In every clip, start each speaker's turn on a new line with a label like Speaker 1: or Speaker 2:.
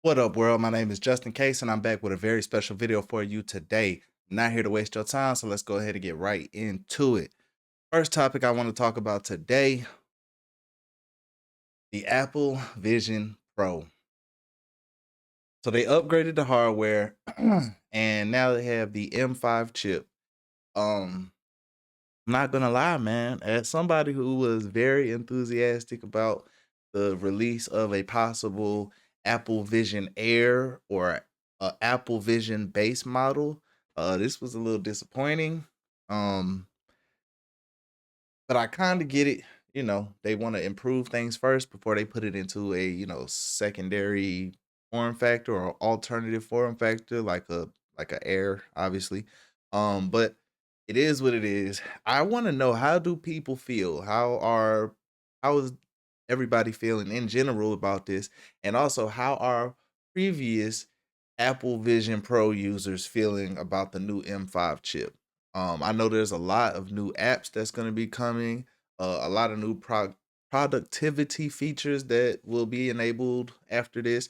Speaker 1: What up, world? My name is Justin Case, and I'm back with a very special video for you today. I'm not here to waste your time, so let's go ahead and get right into it. First topic I want to talk about today, the Apple Vision Pro. So they upgraded the hardware, and now they have the M5 chip. I'm not gonna lie, man. As somebody who was very enthusiastic about the release of a possible Apple Vision Air or a Apple Vision base model, this was a little disappointing. Um, but I kind of get it. They want to improve things first before they put it into a secondary form factor or alternative form factor like a Air, obviously. But it is what it is. I want to know, how do people feel? How is everybody feeling in general about this? And also, how are previous Apple Vision Pro users feeling about the new M5 chip? I know there's a lot of new apps that's going to be coming, a lot of new productivity features that will be enabled after this.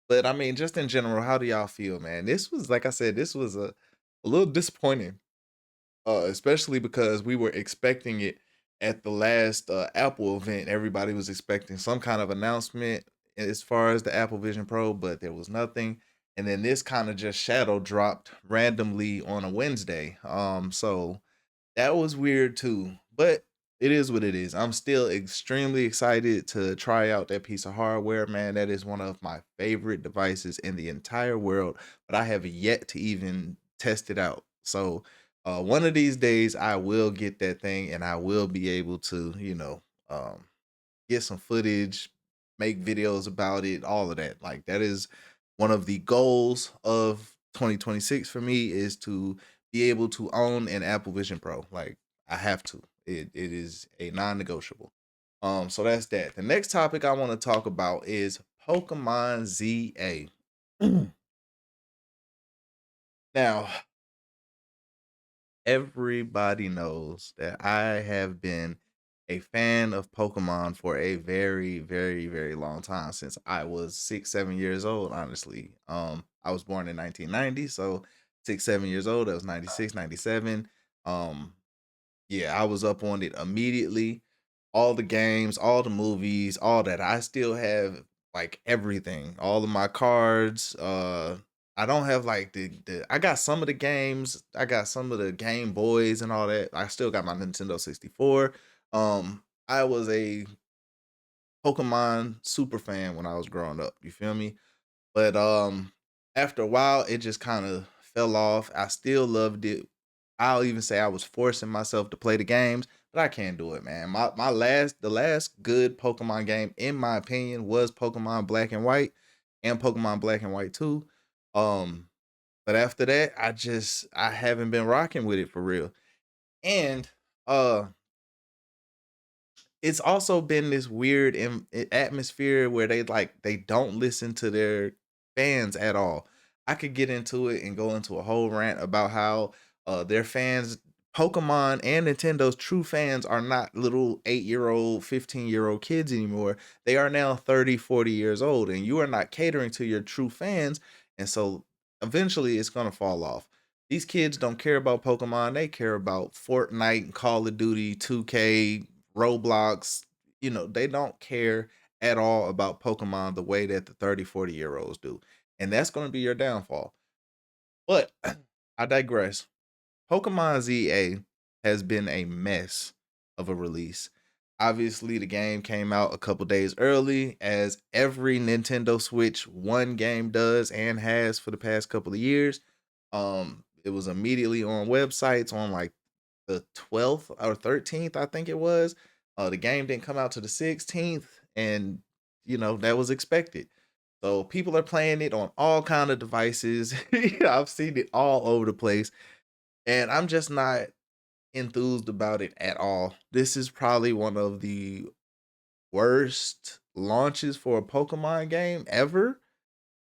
Speaker 1: But I mean, just in general, how do y'all feel, man? This was, like I said, this was a little disappointing, especially because we were expecting it at the last Apple event. Everybody was expecting some kind of announcement as far as the Apple Vision Pro, but there was nothing. And then this kind of just shadow dropped randomly on a Wednesday. So that was weird too, but it is what it is. I'm still extremely excited to try out that piece of hardware, man. That is one of my favorite devices in the entire world, but I have yet to even test it out. So, one of these days I will get that thing and I will be able to, get some footage, make videos about it, all of that. Like, that is one of the goals of 2026 for me, is to be able to own an Apple Vision Pro. Like, I have to. It is a non-negotiable. So that's that. The next topic I want to talk about is Pokemon ZA. Now, everybody knows that I have been a fan of Pokemon for a very, very, very long time, since I was 6, 7 years old, honestly. I was born in 1990, so 6, 7 years old, that was 96, 97. Um, yeah, I was up on it immediately. All the games, all the movies, all that. I still have like everything, all of my cards. I don't have like the I got some of the games, I got some of the Game Boys and all that. I still got my Nintendo 64. I was a Pokemon super fan when I was growing up. You feel me? But after a while it just kind of fell off. I still loved it. I'll even say I was forcing myself to play the games, but I can't do it, man. The last good Pokemon game, in my opinion, was Pokemon Black and White and Pokemon Black and White 2. Um, but after that, I haven't been rocking with it for real. And uh it's also been this weird atmosphere where they don't listen to their fans at all. I could get into it and go into a whole rant about how their fans, Pokemon and Nintendo's true fans, are not little 8-year-old, 15-year-old kids anymore. They are now 30, 40 years old, and you are not catering to your true fans. And so eventually it's going to fall off. These kids don't care about Pokemon. They care about Fortnite, Call of Duty, 2K, Roblox. They don't care at all about Pokemon the way that the 30, 40-year-olds do. And that's going to be your downfall. But I digress. Pokemon ZA has been a mess of a release. Obviously, the game came out a couple days early, as every Nintendo Switch 1 game does and has for the past couple of years. It was immediately on websites on like the 12th or 13th, I think it was. The game didn't come out to the 16th, and that was expected. So people are playing it on all kind of devices. I've seen it all over the place, and I'm just not enthused about it at all. This is probably one of the worst launches for a Pokemon game ever.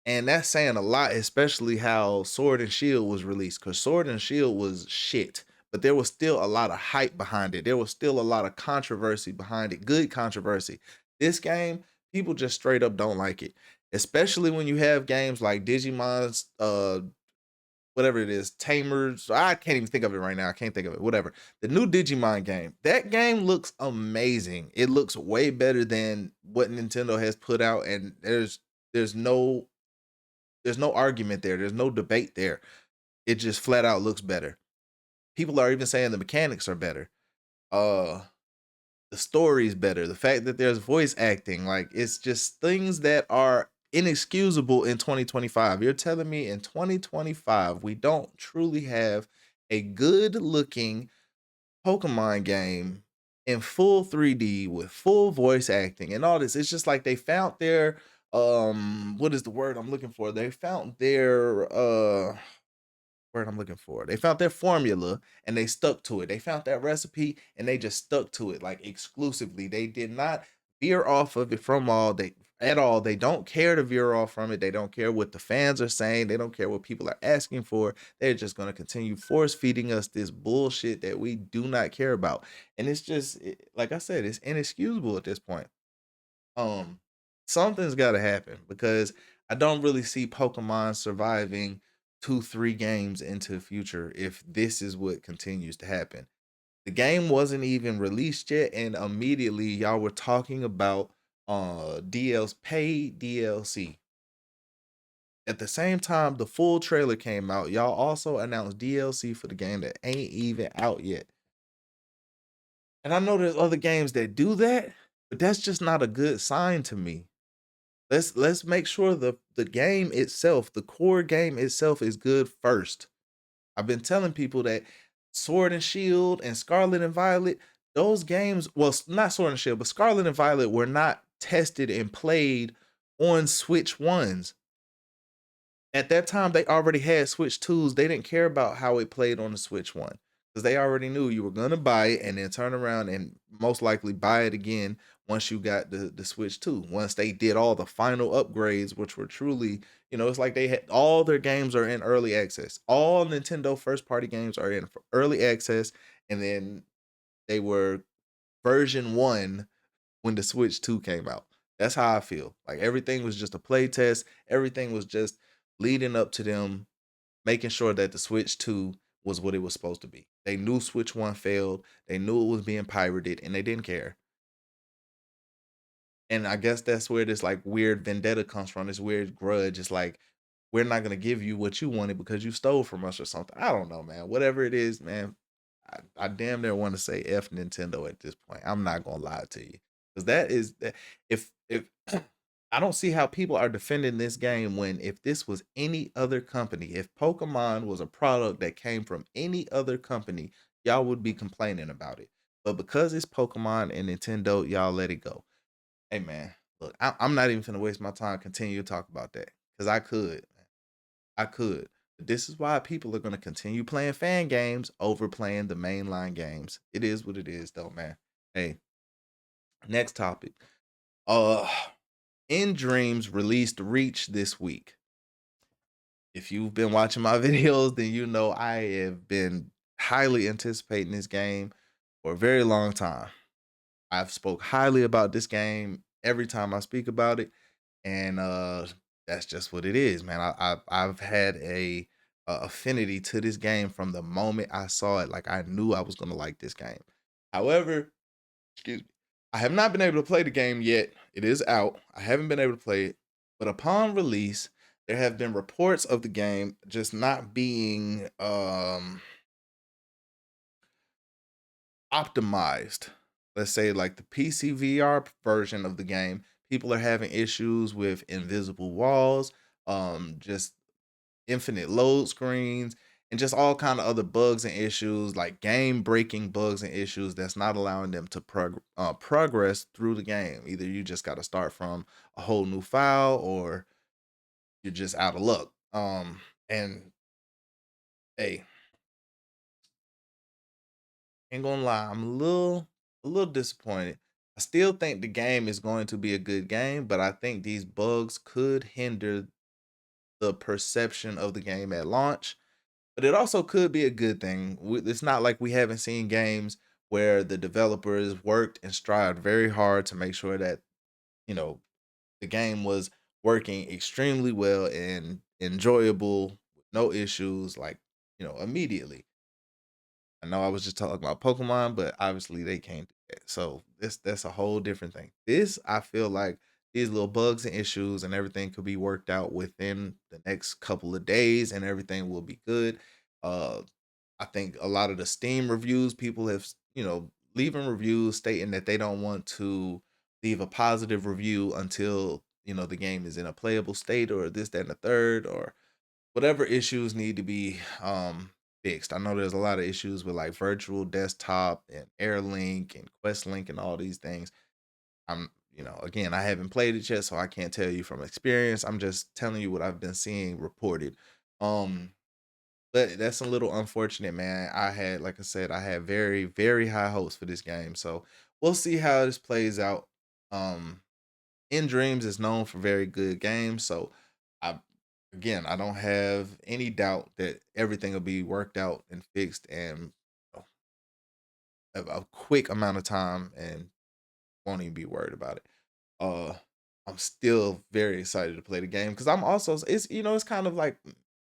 Speaker 1: And that's saying a lot, especially how Sword and Shield was released, because Sword and Shield was shit, but there was still a lot of hype behind it. There was still a lot of controversy behind it, good controversy. This game, people just straight up don't like it. especially when you have games like Digimon's whatever it is, Tamers. I can't even think of it right now. I can't think of it. Whatever. The new Digimon game. That game looks amazing. It looks way better than what Nintendo has put out, and there's no there's no argument there. There's no debate there. It just flat out looks better. People are even saying the mechanics are better. Uh the story's better. The fact that there's voice acting, like it's just things that are inexcusable in 2025. You're telling me in 2025 we don't truly have a good looking Pokemon game in full 3D with full voice acting and all this. It's just like they found their what is the word I'm looking for? They found their word I'm looking for. They found their formula and they stuck to it. They found that recipe and they just stuck to it like exclusively. They did not veer off of it from all they at all. They don't care to veer off from it. They don't care what the fans are saying. They don't care what people are asking for. They're just going to continue force feeding us this bullshit that we do not care about. And it's just like I said, it's inexcusable at this point. Um, Something's got to happen because I don't really see Pokemon surviving 2, 3 games into the future if this is what continues to happen. The game wasn't even released yet, and immediately y'all were talking about DL's paid DLC. At the same time, the full trailer came out. Y'all also announced DLC for the game that ain't even out yet. And I know there's other games that do that, but that's just not a good sign to me. Let's make sure the game itself, the core game itself is good first. I've been telling people that Sword and Shield and Scarlet and Violet, those games, well, not Sword and Shield, but Scarlet and Violet were not tested and played on Switch ones. At that time, they already had Switch 2s. They didn't care about how it played on the Switch 1 because they already knew you were going to buy it and then turn around and most likely buy it again once you got the Switch 2. Once they did all the final upgrades, which were truly, it's like they had all their games are in early access. All Nintendo first party games are in early access, and then they were version 1 when the Switch 2 came out. That's how I feel. Like everything was just a play test. Everything was just leading up to them making sure that the Switch 2 was what it was supposed to be. They knew Switch 1 failed. They knew it was being pirated and they didn't care. And I guess that's where this like weird vendetta comes from, this weird grudge. It's like, we're not gonna give you what you wanted because you stole from us or something. I don't know, man. Whatever it is, man. I damn near want to say F Nintendo at this point. I'm not gonna lie to you. Because that is that if I don't see how people are defending this game when if this was any other company, if Pokemon was a product that came from any other company, y'all would be complaining about it. But because it's Pokemon and Nintendo, y'all let it go. Hey man, look, I'm not even gonna waste my time continue to talk about that because I could, man. I could. But this is why people are gonna continue playing fan games over playing the mainline games. It is what it is, though, man. Hey, next topic. Uh, nDreams released Reach this week. If you've been watching my videos, then you know I have been highly anticipating this game for a very long time. I've spoke highly about this game every time I speak about it, and that's just what it is, man. I've had a affinity to this game from the moment I saw it. Like I knew I was gonna like this game. However, excuse me, I have not been able to play the game yet. It is out. I haven't been able to play it, but upon release, there have been reports of the game just not being optimized. Let's say like the PC VR version of the game, people are having issues with invisible walls, just infinite load screens, and just all kind of other bugs and issues, like game breaking bugs and issues that's not allowing them to progress through the game. Either you just got to start from a whole new file, or you're just out of luck. And hey, ain't gonna lie, I'm a little disappointed. I still think the game is going to be a good game, but I think these bugs could hinder the perception of the game at launch. But it also could be a good thing. It's not like we haven't seen games where the developers worked and strived very hard to make sure that, you know, the game was working extremely well and enjoyable, with no issues, like, immediately. I know I was just talking about Pokemon, but obviously they can't do that. So that's a whole different thing. This, I feel like these little bugs and issues and everything could be worked out within the next couple of days and everything will be good. Uh I think a lot of the Steam reviews, people have, leaving reviews stating that they don't want to leave a positive review until, the game is in a playable state or this, that, and the third, or whatever issues need to be fixed. I know there's a lot of issues with like virtual desktop and AirLink and QuestLink and all these things. Again, I haven't played it yet, so I can't tell you from experience. I'm just telling you what I've been seeing reported. Um, but that's a little unfortunate, man. Like I said, I had very, very high hopes for this game. So we'll see how this plays out. Um, nDreams is known for very good games, so I I don't have any doubt that everything will be worked out and fixed and a quick amount of time and won't even be worried about it. Uh, I'm still very excited to play the game because I'm also it's kind of like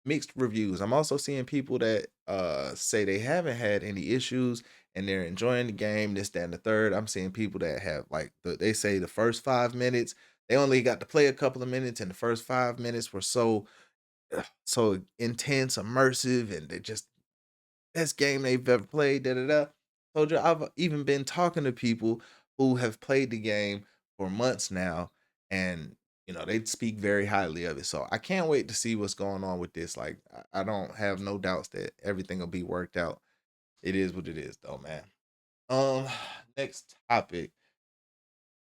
Speaker 1: mixed reviews. I'm also seeing people that say they haven't had any issues and they're enjoying the game, this, that, and the third. I'm seeing people that have like they say the first 5 minutes, they only got to play a couple of minutes, and the first 5 minutes were so intense, immersive, and they just best game they've ever played, da da da. Told you I've even been talking to people who have played the game for months now, and they speak very highly of it. So I can't wait to see what's going on with this. Like I don't have no doubts that everything will be worked out. It is what it is, though, man. Um, Next topic.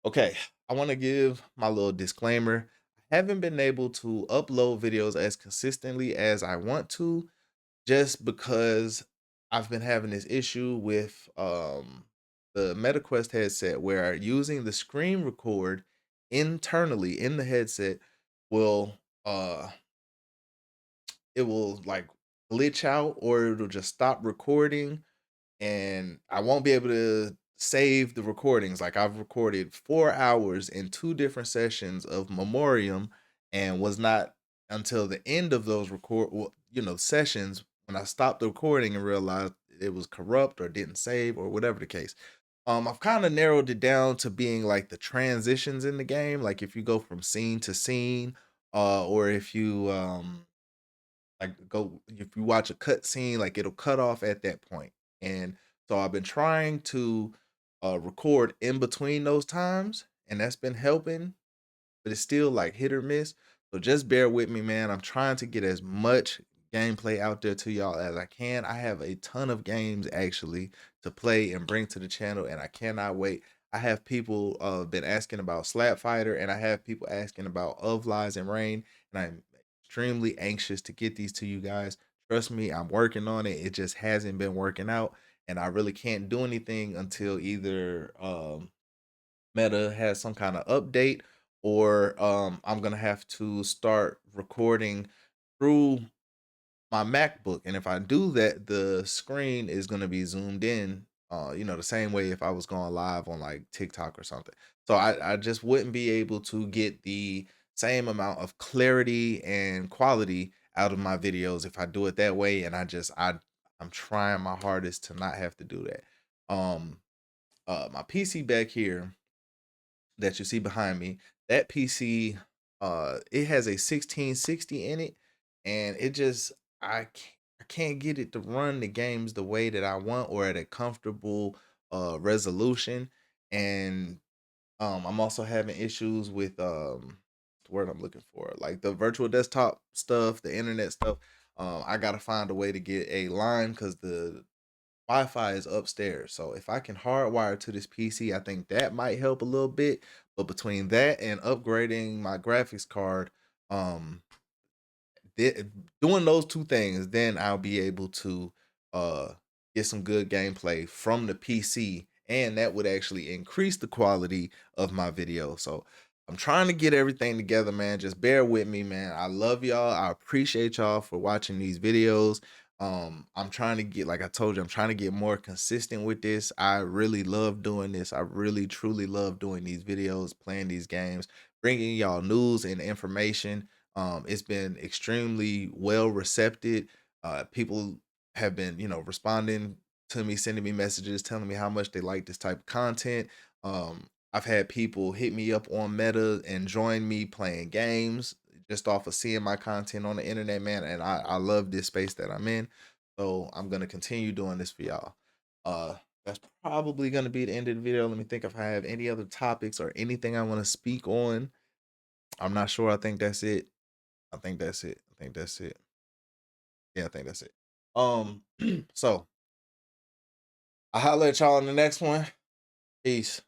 Speaker 1: Okay, I want to give my little disclaimer. I haven't been able to upload videos as consistently as I want to just because I've been having this issue with the MetaQuest headset where using the screen record internally in the headset will it will like glitch out or it'll just stop recording and I won't be able to save the recordings. Like I've recorded 4 hours in two different sessions of Memoriam and was not until the end of those sessions when I stopped the recording and realized it was corrupt or didn't save or whatever the case. I've kind of narrowed it down to being like the transitions in the game, like if you go from scene to scene, or if you like go if you watch a cut scene, like it'll cut off at that point. And so I've been trying to record in between those times, and that's been helping, but it's still like hit or miss. So just bear with me, man. I'm trying to get as much gameplay out there to y'all as I can. I have a ton of games actually to play and bring to the channel, and I cannot wait. I have people been asking about Slap Fighter, and I have people asking about Of Lies and Rain, and I'm extremely anxious to get these to you guys. Trust me, I'm working on it. It just hasn't been working out, and I really can't do anything until either Meta has some kind of update, or I'm gonna have to start recording through my MacBook. And if I do that, the screen is gonna be zoomed in, the same way if I was going live on like TikTok or something. So I just wouldn't be able to get the same amount of clarity and quality out of my videos if I do it that way. And I'm trying my hardest to not have to do that. Um my PC back here that you see behind me, that PC, it has a 1660 in it, and it just I can't get it to run the games the way that I want or at a comfortable resolution. And I'm also having issues with the word I'm looking for, like the virtual desktop stuff, the internet stuff. I gotta find a way to get a line because the Wi-Fi is upstairs. So if I can hardwire to this PC, I think that might help a little bit. But between that and upgrading my graphics card, um, di- doing those two things, then I'll be able to uh get some good gameplay from the PC, and that would actually increase the quality of my video. So I'm trying to get everything together, man. Just bear with me, man. I love y'all. I appreciate y'all for watching these videos. I'm trying to get, like I told you, I'm trying to get more consistent with this. I really love doing this. I really truly love doing these videos, playing these games. bringing y'all news and information. It's been extremely well recepted. People have been, responding to me, sending me messages, telling me how much they like this type of content. I've had people hit me up on Meta and join me playing games just off of seeing my content on the internet, man. And I love this space that I'm in. So I'm gonna continue doing this for y'all. That's probably gonna be the end of the video. Let me think if I have any other topics or anything I want to speak on. I'm not sure. I think that's it. I think that's it. I think that's it. Yeah, I think that's it. So I'll holler at y'all in the next one. Peace.